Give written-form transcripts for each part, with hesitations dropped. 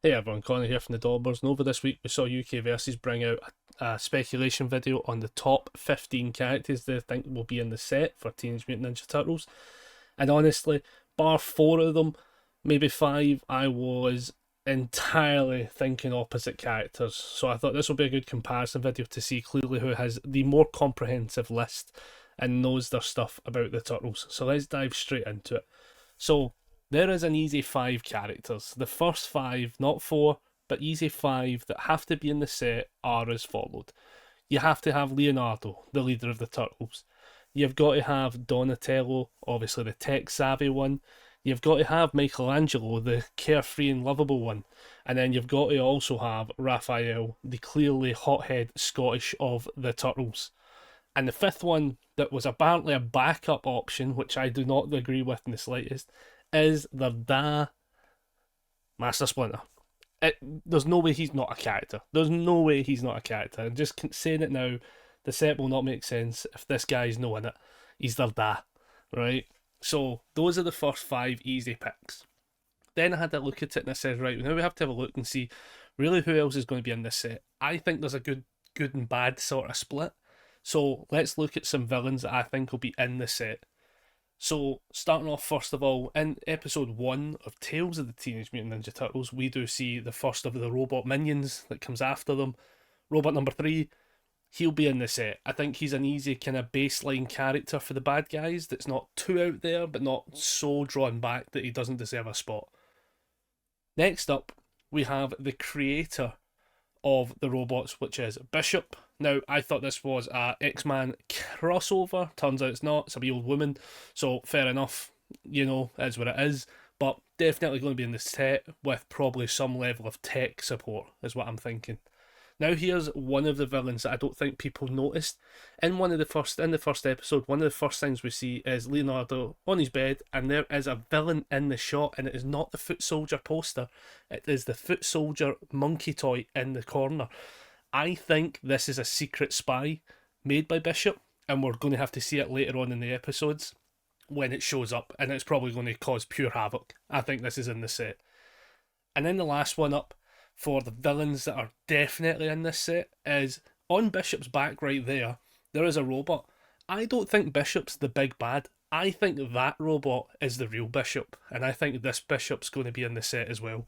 Hey everyone, Connor here from the Daubers, and over this week we saw UK Versus bring out a speculation video on the top 15 characters they think will be in the set for Teenage Mutant Ninja Turtles. And honestly, bar 4 of them, maybe 5, I was entirely thinking opposite characters. So I thought this will be a good comparison video to see clearly who has the more comprehensive list and knows their stuff about the Turtles. So let's dive straight into it. So there is an easy 5 characters. The first 5, not 4, but easy 5 that have to be in the set are as followed. You have to have Leonardo, the leader of the Turtles. You've got to have Donatello, obviously the tech-savvy one. You've got to have Michelangelo, the carefree and lovable one. And then you've got to also have Raphael, the clearly hothead Scottish of the Turtles. And the fifth one, that was apparently a backup option, which I do not agree with in the slightest, is the Master Splinter. There's no way he's not a character. There's no way he's not a character. And just saying it now, the set will not make sense if this guy's not in it. He's their da, right? So those are the first 5 easy picks. Then I had to look at it and I said, right, now we have to have a look and see really who else is going to be in this set. I think there's a good and bad sort of split. So let's look at some villains that I think will be in the set. So, starting off first of all, in episode 1 of Tales of the Teenage Mutant Ninja Turtles, we do see the first of the robot minions that comes after them. Robot number 3, he'll be in the set. I think he's an easy kind of baseline character for the bad guys that's not too out there, but not so drawn back that he doesn't deserve a spot. Next up, we have the creator of the robots, which is Bishop. Now, I thought this was a X-Man crossover. Turns out it's not. It's a wee old woman. So, fair enough. You know, it is what it is. But definitely going to be in the set with probably some level of tech support, is what I'm thinking. Now, here's one of the villains that I don't think people noticed. In the first episode, one of the first things we see is Leonardo on his bed, and there is a villain in the shot, and it is not the Foot Soldier poster. It is the Foot Soldier monkey toy in the corner. I think this is a secret spy made by Bishop, and we're going to have to see it later on in the episodes when it shows up, and it's probably going to cause pure havoc. I think this is in the set. And then the last one up for the villains that are definitely in this set is on Bishop's back right there is a robot. I don't think Bishop's the big bad. I think that robot is the real Bishop, and I think this Bishop's going to be in the set as well.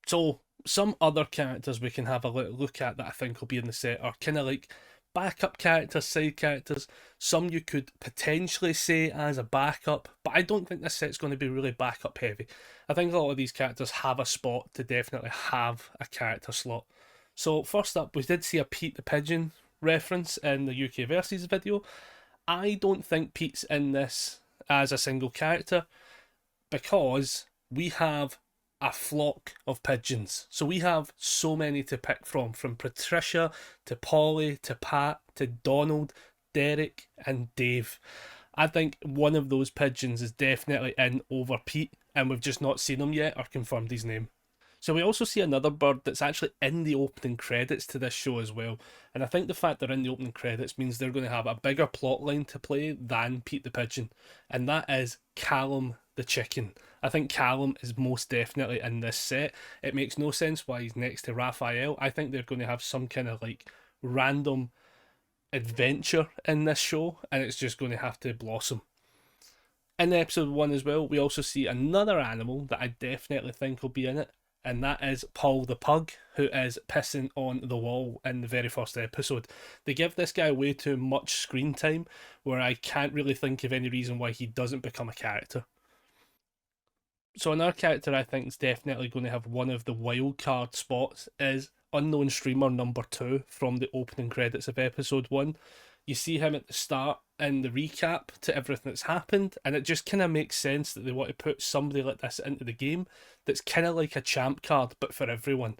So some other characters we can have a little look at that I think will be in the set are kind of like backup characters, side characters. Some you could potentially say as a backup, but I don't think this set's going to be really backup heavy. I think a lot of these characters have a spot to definitely have a character slot. So first up, we did see a Pete the Pigeon reference in the UK Versus video. I don't think Pete's in this as a single character because we have a flock of pigeons. So we have so many to pick from Patricia to Polly to Pat to Donald, Derek, and Dave. I think one of those pigeons is definitely in over Pete, and we've just not seen him yet or confirmed his name. So we also see another bird that's actually in the opening credits to this show as well. And I think the fact they're in the opening credits means they're going to have a bigger plot line to play than Pete the Pigeon. And that is Callum the Chicken. I think Callum is most definitely in this set. It makes no sense why he's next to Raphael. I think they're going to have some kind of like random adventure in this show, and it's just going to have to blossom. In episode 1 as well, we also see another animal that I definitely think will be in it, and that is Paul the Pug, who is pissing on the wall in the very first episode. They give this guy way too much screen time, where I can't really think of any reason why he doesn't become a character. So another character I think is definitely going to have one of the wild card spots is Unknown Streamer number 2 from the opening credits of episode 1. You see him at the start in the recap to everything that's happened, and it just kind of makes sense that they want to put somebody like this into the game that's kind of like a champ card, but for everyone.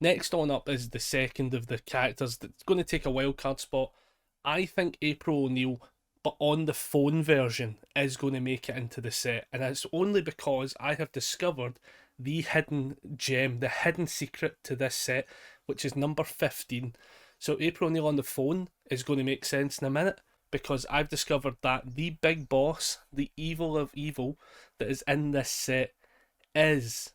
Next on up is the second of the characters that's going to take a wildcard spot. I think April O'Neil, but on the phone version, is going to make it into the set, and it's only because I have discovered the hidden gem, the hidden secret to this set, which is number 15. So April O'Neil on the phone is going to make sense in a minute, because I've discovered that the big boss, the evil of evil that is in this set, is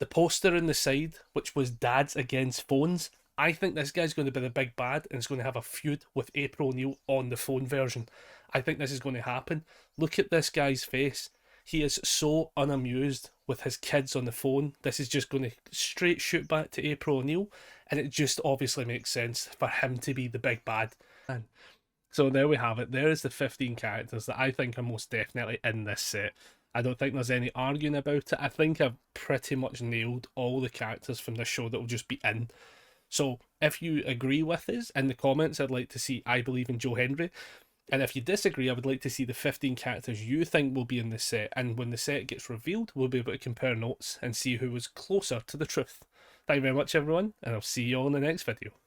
The poster in the side, which was dads against phones, I think this guy's going to be the big bad and is going to have a feud with April O'Neil on the phone version. I think this is going to happen. Look at this guy's face. He is so unamused with his kids on the phone. This is just going to straight shoot back to April O'Neil, and it just obviously makes sense for him to be the big bad. So there we have it. There is the 15 characters that I think are most definitely in this set. I don't think there's any arguing about it. I think I've pretty much nailed all the characters from this show that will just be in. So if you agree with us in the comments, I'd like to see I Believe in Joe Hendry. And if you disagree, I would like to see the 15 characters you think will be in this set. And when the set gets revealed, we'll be able to compare notes and see who was closer to the truth. Thank you very much, everyone, and I'll see you all in the next video.